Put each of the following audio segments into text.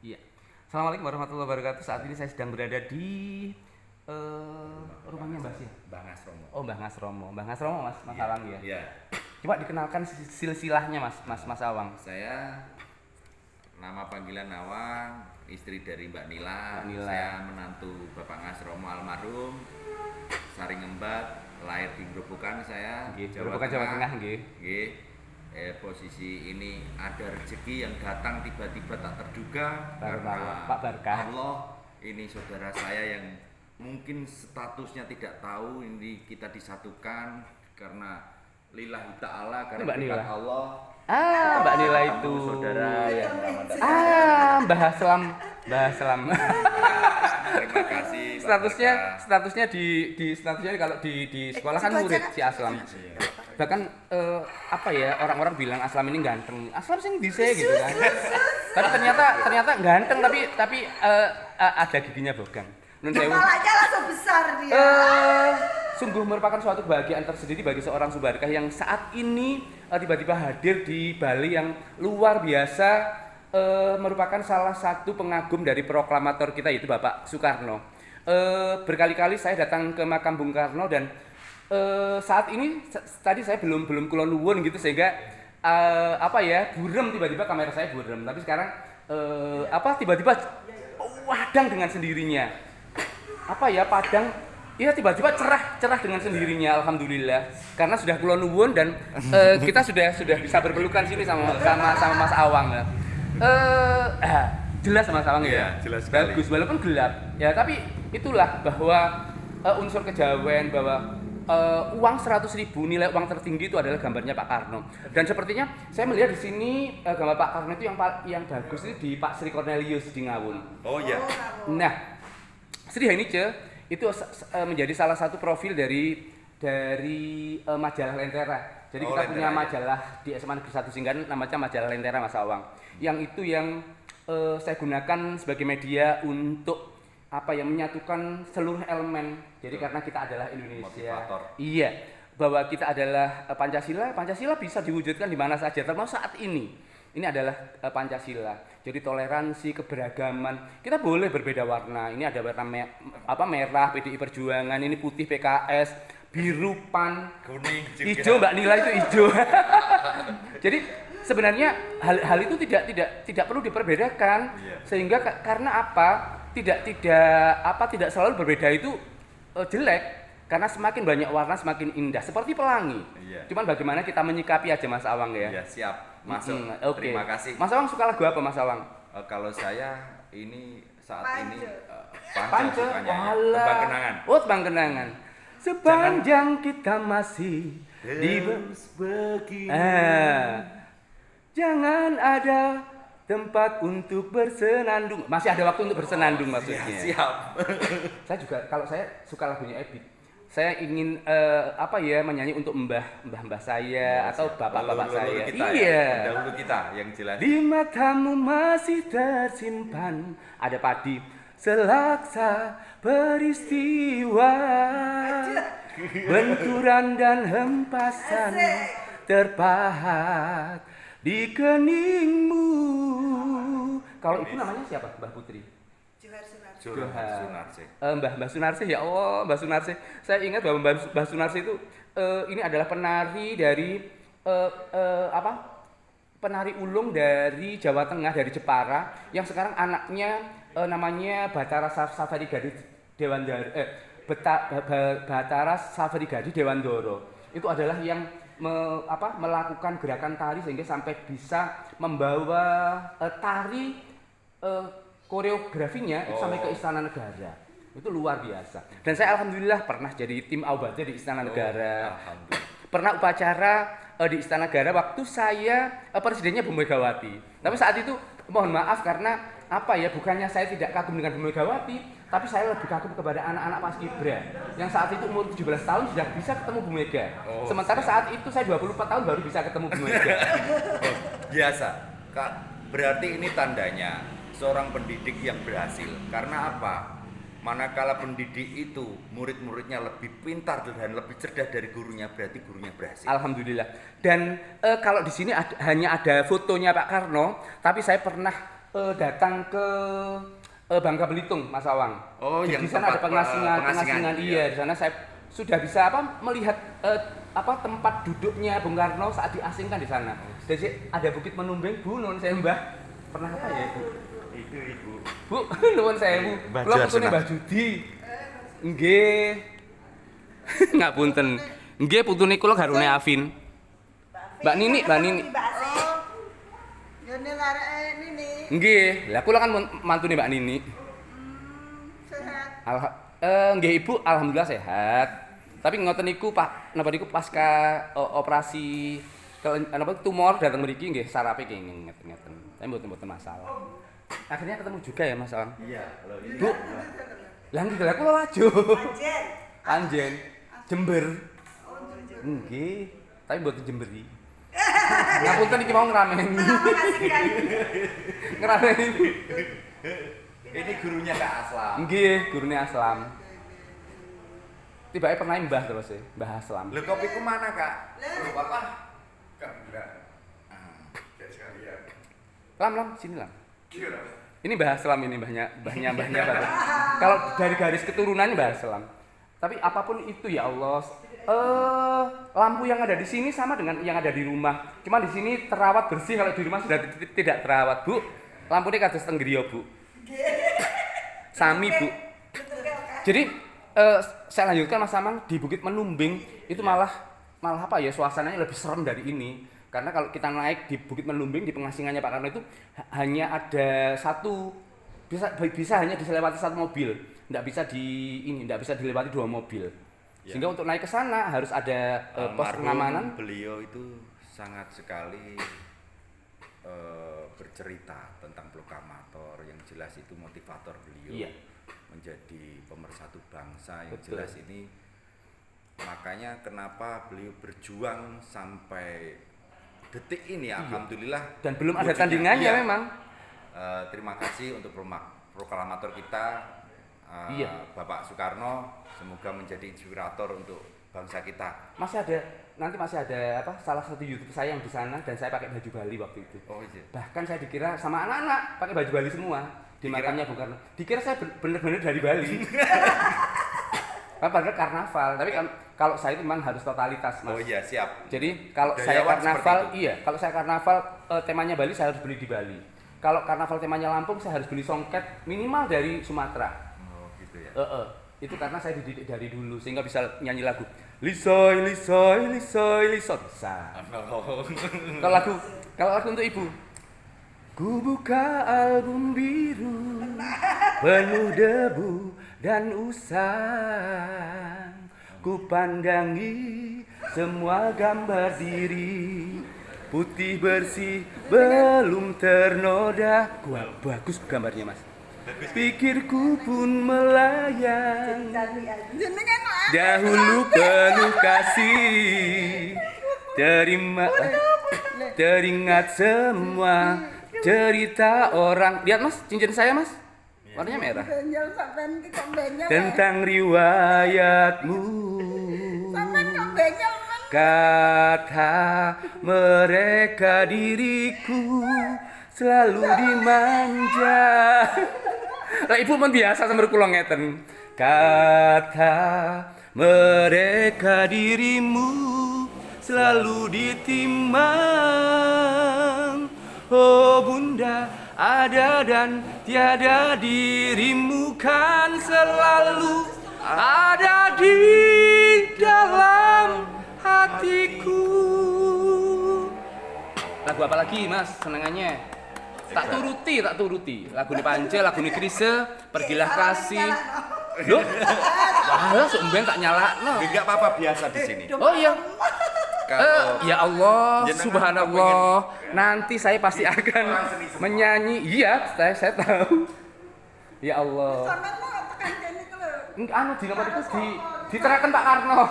Iya. Assalamualaikum warahmatullahi wabarakatuh. Saat ini saya sedang berada di rumahnya Mbah Sia. Mbah Ngasromo. Oh, Mbah Ngasromo. Mbah Ngasromo, Mas Iya, Awang ya. Iya. Coba dikenalkan silsilahnya Mas Awang. Saya nama panggilan Awang, istri dari Mbak Nila. Mbak Nila. Saya menantu Bapak Ngasromo almarhum. Saringembat, lahir di Grobogan saya, Nggih, Grobogan Jawa Tengah nggih. Nggih. Posisi ini ada rezeki yang datang tiba-tiba tak terduga Karena Pak Barkah. Allah, ini saudara saya yang mungkin statusnya tidak tahu, ini kita disatukan karena lillahi ta'ala, karena Mbak Nila. berkat Allah. Mbak Nila Kamu itu. saudara yang selamat datang. Mbah Aslam. Mbah Aslam. Terima kasih Pak statusnya Barkah. statusnya statusnya kalau di sekolah kan murid si Aslam. Iya. Bahkan apa ya, orang-orang bilang Aslam ini ganteng. Aslam sing dise gitu kan. Tapi ternyata ganteng tapi ada giginya bogang. Nun sewu. Kepalanya langsung besar dia. Sungguh merupakan suatu kebahagiaan tersendiri bagi seorang Subarkah yang saat ini tiba-tiba hadir di Bali yang luar biasa, merupakan salah satu pengagum dari proklamator kita, yaitu Bapak Soekarno. Berkali-kali saya datang ke makam Bung Karno dan saat ini tadi saya belum kula nuwun gitu, sehingga burem, tiba-tiba kamera saya burem. Tapi sekarang tiba-tiba wadang dengan sendirinya. Padang, iya, tiba-tiba cerah dengan sendirinya, alhamdulillah. Karena sudah kula nuwun dan kita sudah bisa berpelukan sini sama Mas Awang. Jelas Mas Awang ya. Iya, jelas sekali. Bagus walaupun gelap. Ya, tapi itulah bahwa unsur kejawen, bahwa uang 100.000, nilai uang tertinggi itu adalah gambarnya Pak Karno. Dan sepertinya saya melihat di sini gambar Pak Karno itu yang bagus itu di Pak Sri Cornelius di Ngawun. Oh iya. Nah, Sri Hainice itu menjadi salah satu profil dari majalah Lentera. Jadi kita Lentera, punya ya. majalah di SMA Negeri 1 Singgahan, namanya majalah Lentera Mas Awang. Yang itu yang saya gunakan sebagai media untuk menyatukan seluruh elemen. Jadi karena kita adalah Indonesia. Motivator. Iya, bahwa kita adalah Pancasila bisa diwujudkan di mana saja, termasuk saat ini. Ini adalah Pancasila. Jadi toleransi, keberagaman. Kita boleh berbeda warna. Ini ada warna merah PDI Perjuangan, ini putih PKS, biru PAN, Kuning juga. hijau Mbak Nila itu hijau. Jadi sebenarnya hal itu tidak perlu diperbedakan. Iya. Sehingga karena apa? Tidak selalu berbeda itu jelek. Karena semakin banyak warna semakin indah, seperti pelangi. Iya. Cuman bagaimana kita menyikapi aja Mas Awang ya. Iya, siap. Masuk. Oke. Terima kasih. Mas Awang suka lagu apa Mas Awang? Kalau saya ini saat Pance. ini Pance sukanya ya. Walah. Tembang kenangan. Oh, tembang kenangan. Sepanjang kita masih di Terus begini. jangan ada tempat untuk bersenandung. Masih ada waktu untuk bersenandung maksudnya. Siap. Saya juga, kalau saya suka lagunya Ebit. Saya ingin menyanyi untuk mbah saya atau bapak-bapak saya. Kita, Iya. ya. Dahulu kita yang jelas. Di matamu masih tersimpan ada padi selaksa peristiwa, benturan dan hempasan terpahat di keningmu. Kalau ibu namanya siapa? Mbah Putri. Johar. Sunarsi. Mbah Sunarsi, ya Allah, Mbah Sunarsi. Saya ingat bahwa Mbah Sunarsi itu ini adalah penari dari penari ulung dari Jawa Tengah, dari Jepara, yang sekarang anaknya namanya Bathara Safari Gadi Dewandara, Bathara Safari Gadi Dewandoro. Itu adalah yang melakukan gerakan tari sehingga sampai bisa membawa tari koreografinya itu sampai ke Istana Negara. Itu luar biasa. Dan saya alhamdulillah pernah jadi tim Aubaja di Istana Negara. Alhamdulillah. Pernah upacara di Istana Negara waktu saya presidennya Bu Megawati. Tapi saat itu mohon maaf karena bukannya saya tidak kagum dengan Bu Megawati, tapi saya lebih kagum kepada anak-anak Paskibra yang saat itu umur 17 tahun sudah bisa ketemu Bu Mega. Sementara saat itu saya 24 tahun baru bisa ketemu Bu Mega. Biasa. Kak, berarti ini tandanya seorang pendidik yang berhasil. Karena apa? Manakala pendidik itu murid-muridnya lebih pintar dan lebih cerdas dari gurunya, berarti gurunya berhasil. Alhamdulillah. Dan kalau di sini hanya ada fotonya Pak Karno, tapi saya pernah datang ke Bangka Belitung, Mas Awang. Oh, di yang sana ada tempat, pengasingan. iya. Iya, di sana saya sudah bisa melihat tempat duduknya Bung Karno saat diasingkan di sana. Jadi ada Bukit Menumbing, Bu, nuwun sewu Mbah. Pernah apa ya, Bu? Itu Ibu. Bu, nuwun sewu. Mbah Kula Jar putune Senat. Mbah Judi. Nggih. Ngapunten. Nggih, putune kula garwane Afin. Mbak Nini. Mbak Asih. Ini larek Nini. Nggih, lah kula kan mantune Mbak Nini. Sehat. Nggih Ibu, alhamdulillah sehat. Tapi ngoten niku Pak, napa niku pasca operasi tumor datang mriki nggih sarape kenging ngeten-ngeten. Tapi mboten masalah. Akhirnya ketemu juga ya Mas Ang. Iya, kalau ini. Bu. Lah nggih lha kula laju. Anjen. Anjen. Jember. Oh, jujur. Nggih, tapi mboten jemberi. Ngapunten iki mau ngrameni. Makasih kan. Ngrameni. Ini gurunya Kak Aslam. Nggih, gurune Aslam. Tibake pernah Mbah terus ya, Mbah Aslam. Lho kopiku mana Kak? Lho Bapak. Kak enggak. Kayak sekalian. Lam, sini Lam. Gila. Ini Mbah Aslam ini mbahnya Pak. Kalau dari garis keturunannya Mbah Aslam. Tapi apapun itu ya Allah, lampu yang ada di sini sama dengan yang ada di rumah. Cuma di sini terawat bersih, kalau di rumah sudah tidak terawat, Bu. Lampu ini kados teng griya, Bu. Sami, Bu. Jadi saya lanjutkan Mas Amang di Bukit Menumbing itu malah apa ya, suasananya lebih serem dari ini. Karena kalau kita naik di Bukit Menumbing di pengasingannya Pak Karno itu hanya ada satu, bisa hanya dilewati satu mobil, tidak bisa dilewati dua mobil. Sehingga untuk naik ke sana harus ada pos pengamanan. Beliau itu sangat sekali bercerita tentang proklamator, yang jelas itu motivator beliau. Iya. Menjadi pemersatu bangsa yang Betul. jelas ini. Makanya kenapa beliau berjuang sampai detik ini, alhamdulillah. Dan belum ada wujudnya. tandingannya Iya. memang. Terima kasih untuk proklamator kita, Iya. Bapak Soekarno. Semoga menjadi inspirator untuk bangsa kita. Masih ada salah satu YouTube saya yang di sana dan saya pakai baju Bali waktu itu. Oh iya. Bahkan saya dikira sama anak-anak pakai baju Bali semua di Dikira? makamnya Bung Karno. Dikira saya bener-bener dari Bali. Padahal karnaval, tapi kalau saya itu memang harus totalitas, Mas. Oh iya, siap. Jadi kalau saya Budayawan karnaval, seperti itu. kalau saya karnaval temanya Bali saya harus beli di Bali. Kalau karnaval temanya Lampung saya harus beli songket minimal dari Sumatera. Oh gitu ya. Itu karena saya dididik dari dulu sehingga bisa nyanyi lagu Lisoy lisoy lisoy lisoy bisa. Kalau lagu untuk ibu, ku buka album biru penuh debu dan usang, ku pandangi semua gambar diri putih bersih belum ternoda. Bagus gambarnya Mas. Pikirku pun melayang, Jenengan lah. dahulu penuh kasih, teringat semua cerita orang. Lihat Mas, cincin saya Mas, warnanya merah. Benjol sampean kok benjol. Tentang riwayatmu, Sampean kok benjol men. kata mereka diriku selalu dimanja. Lah ibu pun biasa sama kula ngeten. Kata mereka dirimu selalu ditimang. Oh bunda, ada dan tiada, dirimu kan selalu ada di dalam hatiku. Lagu apa lagi Mas senengannya? Tak turuti. Lagu ini Pance, lagu ini Krise, Pergilah Kasih. Loh? Wah, sumben tak nyalakno. Enggak apa-apa, biasa di sini. Oh iya. Kalau Ya Allah, Jenengan subhanallah. Nanti saya pasti akan Orang seni semua. menyanyi. Iya, saya tahu. Ya Allah. Sampean mau tekan kene ku lho. Anu dina itu diterakan Pak Karno.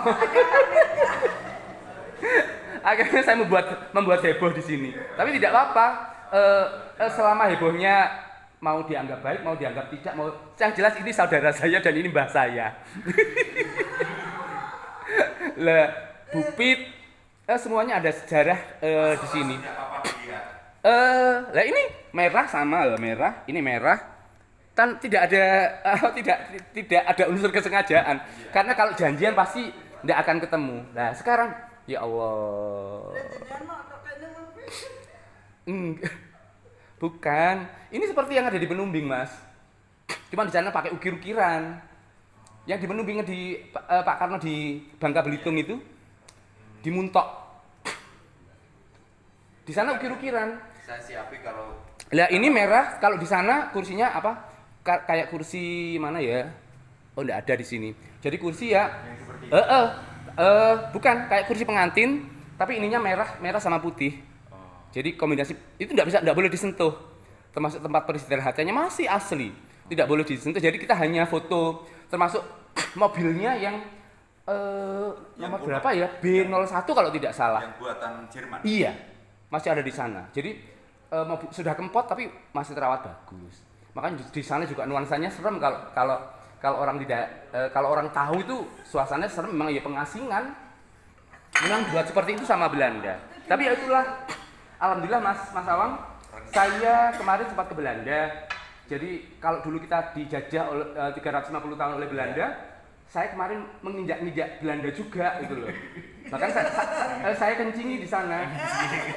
Akhirnya saya membuat heboh di sini. Tapi tidak apa-apa. Selama hebohnya mau dianggap baik, mau dianggap tidak, mau yang jelas ini saudara saya dan ini mbah saya. Lah, Bupit, semuanya ada sejarah di sini. Lah ini merah sama loh, merah. Ini merah. Kan tidak ada tidak ada unsur kesengajaan. Karena kalau janjian pasti tidak akan ketemu. Nah, sekarang ya Allah. Jangan mau kayaknya mau. Enggak. Bukan. Ini seperti yang ada di Penumbing, Mas. Cuma di sana pakai ukir-ukiran. Yang di Penumbing di Pak Karno di Bangka Belitung itu di Muntok. Di sana ukir-ukiran. Saya siapi kalau Lah ini merah, kalau di sana kursinya apa? Kayak kursi mana ya? Oh, enggak ada di sini. Jadi kursi ya bukan kayak kursi pengantin, tapi ininya merah sama putih. Jadi kombinasi itu enggak boleh disentuh. Termasuk tempat peristirahatannya masih asli. Tidak boleh disentuh. Jadi kita hanya foto termasuk mobilnya yang nomor berapa ya? B01 kalau tidak salah. yang buatan Jerman. Iya, masih ada di sana. Jadi mobil sudah kempot tapi masih terawat bagus. Makanya di sana juga nuansanya serem kalau orang tidak kalau orang tahu itu suasananya serem memang ya pengasingan. Memang buat seperti itu sama Belanda. Tapi ya itulah, alhamdulillah Mas Awang, saya kemarin sempat ke Belanda. Jadi kalau dulu kita dijajah oleh 350 tahun oleh Belanda, saya kemarin menginjak-injak Belanda juga gitu loh. Bahkan saya kencingi di sana.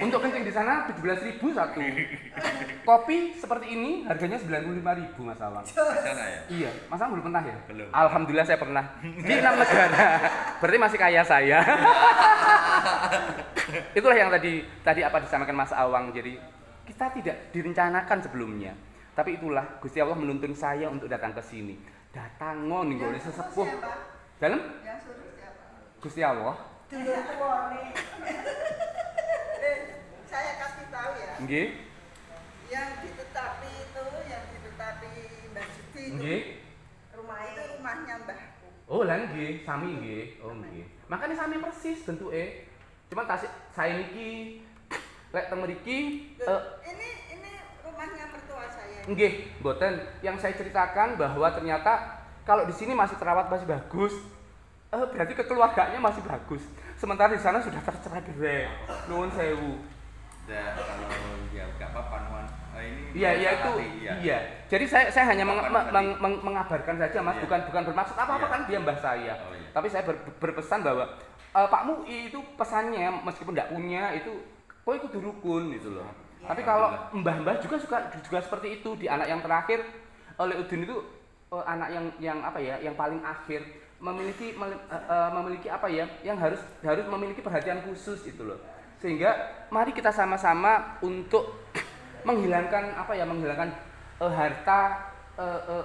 Untuk kencing di sana 17.000 satu. Kopi seperti ini harganya 95.000 Mas Awang. Di sana ya. Iya, Mas Awang belum pernah ya? Belum. Alhamdulillah saya pernah. Di 6 negara. Berarti masih kaya saya. Itulah yang tadi apa disampaikan Mas Awang. Jadi kita tidak direncanakan sebelumnya. Tapi itulah Gusti Allah menuntun saya untuk datang ke sini. Datangon nih oleh sesepuh. Dalam? Yang suruh siapa? Gusti Allah. Dulu tua nih. Saya kasih tahu ya. Nggih. Yang ditetapi Mbak Juti itu. Nggih. Rumah itu rumahnya mbahku. Oh, lah nggih, sami nggih. Oh nggih. Makanya sami persis bentuke. Cuma saya niki lek teng mriki Ini rumahnya mertua saya. nggih, mboten. Yang saya ceritakan bahwa ternyata kalau di sini masih terawat masih bagus. Berarti kekeluarganya masih bagus. Sementara di sana sudah tercerai-berai. Nuwun sewu. Ya, kalau ya enggak apa-apa Nuan. Ini Iya itu. iya. Iya. Jadi saya hanya Kapan mengabarkan saja Mas, Iya. bukan bermaksud apa-apa Iya. kan dia mbah saya. Oh, iya. Tapi saya berpesan bahwa Pak Mui itu pesannya meskipun tidak punya itu kok itu rukun gitu loh. Ya, Tapi kalau mbah-mbah juga seperti itu. Di anak yang terakhir oleh Udin itu anak yang apa ya, yang paling akhir memiliki apa ya, yang harus memiliki perhatian khusus gitu loh. Sehingga mari kita sama-sama untuk menghilangkan harta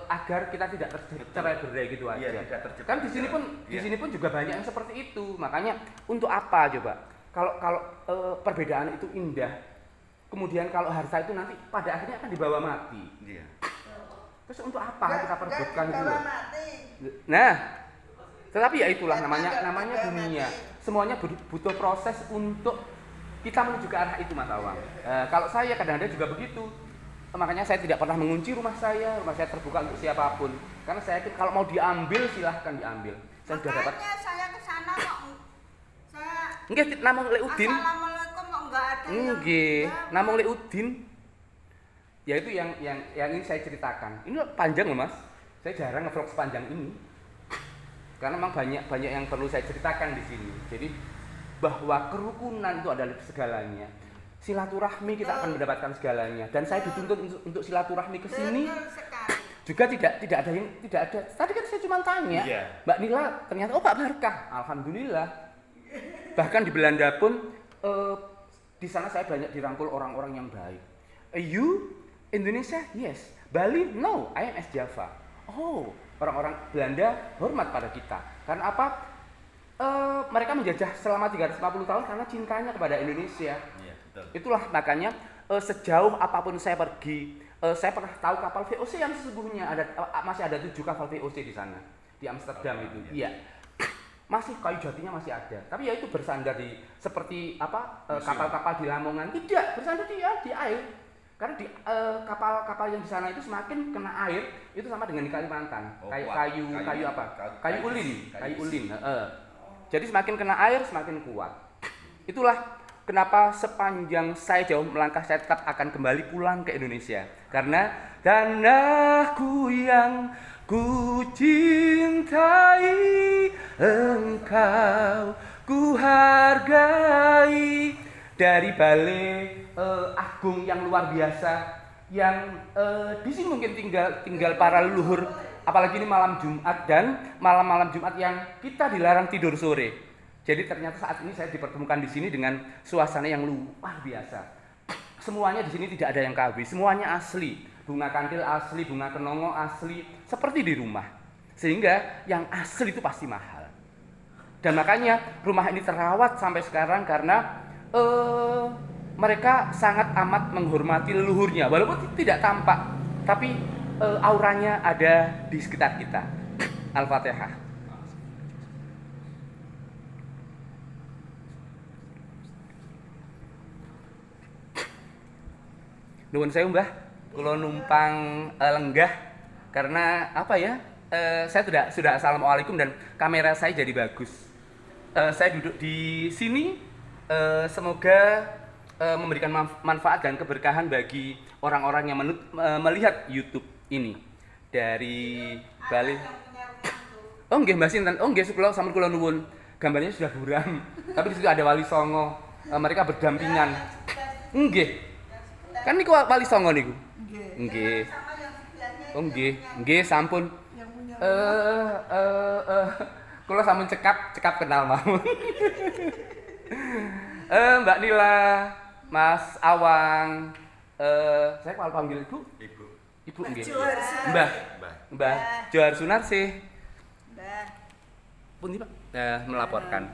agar kita tidak tercerai-berai gitu aja. Iya, tidak terjebak. Kan di sini pun juga banyak yang seperti itu. Makanya untuk apa coba? Kalau perbedaan itu indah. Kemudian kalau harta itu nanti pada akhirnya akan dibawa mati. Iya. Terus untuk apa kita perebutkan gitu loh? Mati. Nah, tetapi ya itulah namanya dunia. Semuanya butuh proses untuk kita menuju ke arah itu Mas Awang. Kalau saya kadang-kadang juga begitu. Makanya saya tidak pernah mengunci rumah saya terbuka untuk siapapun. Karena saya yakin kalau mau diambil silahkan diambil. Saya sudah dapat. Makanya saya ke sana kok saya Nggih, namung Lek Udin. Assalamualaikum kok enggak ada yang Nggih, jawab. namung Lek Udin. Ya itu yang ini saya ceritakan. Ini panjang loh Mas. Saya jarang nge-vlog sepanjang ini. Karena memang banyak yang perlu saya ceritakan di sini. Jadi bahwa kerukunan itu adalah segalanya. Silaturahmi kita akan mendapatkan segalanya. Dan saya dituntut untuk silaturahmi ke sini. Betul sekali. Juga tidak ada. Tadi kan saya cuma tanya, Iya. Mbak Nila ternyata Pak Barkah. Alhamdulillah. Bahkan di Belanda pun di sana saya banyak dirangkul orang-orang yang baik. You Indonesia? Yes. Bali? No. I am as Java. Oh, orang-orang Belanda hormat pada kita. Karena apa? Mereka menjajah selama 350 tahun karena cintanya kepada Indonesia. Iya, betul. Itulah makanya sejauh apapun saya pergi, saya pernah tahu kapal VOC yang sesungguhnya masih ada 7 kapal VOC di sana di Amsterdam itu. Iya. Masih kayu jatinya masih ada. Tapi ya itu bersandar di seperti kapal-kapal di Lamongan. Tidak, bersandar di air. Karena di kapal-kapal yang di sana itu semakin kena air itu sama dengan di Kalimantan. Oh, Kayu apa? Kayu ulin. Kayu Jadi semakin kena air semakin kuat. Itulah kenapa sepanjang saya jauh melangkah saya tetap akan kembali pulang ke Indonesia? Karena tanahku yang ku cintai, engkau ku hargai. Dari balai agung yang luar biasa, yang di sini mungkin tinggal para leluhur, apalagi ini malam Jumat dan malam-malam Jumat yang kita dilarang tidur sore. Jadi ternyata saat ini saya dipertemukan di sini dengan suasana yang luar biasa. Semuanya di sini tidak ada yang KW, semuanya asli. Bunga kandil asli, bunga kenongo asli, seperti di rumah. Sehingga yang asli itu pasti mahal. Dan makanya rumah ini terawat sampai sekarang karena mereka sangat amat menghormati leluhurnya, walaupun tidak tampak, tapi auranya ada di sekitar kita. Al-Fatihah. Nuwun sewu Mbah, kula numpang lenggah karena apa ya? Saya sudah assalamualaikum dan kamera saya jadi bagus. Saya duduk di sini, semoga memberikan manfaat dan keberkahan bagi orang-orang yang melihat YouTube ini dari Bali. Oh nggih Mbah sinten? Oh nggih kula sampun kula nuwun. Gambarnya sudah buram. Tapi di situ ada Wali Songo. Mereka berdampingan. Nggih. Kan niku Wali Songo niku. Nggih. Oh nggih, sampun. Kula sampun cekap kenal mawon. Mbak Nila, Mas Awang, saya kalau panggil Ibu. Ibu nggih. Mbah Johar Sunarsih. Mbah. Pundi Pak? Melaporkan.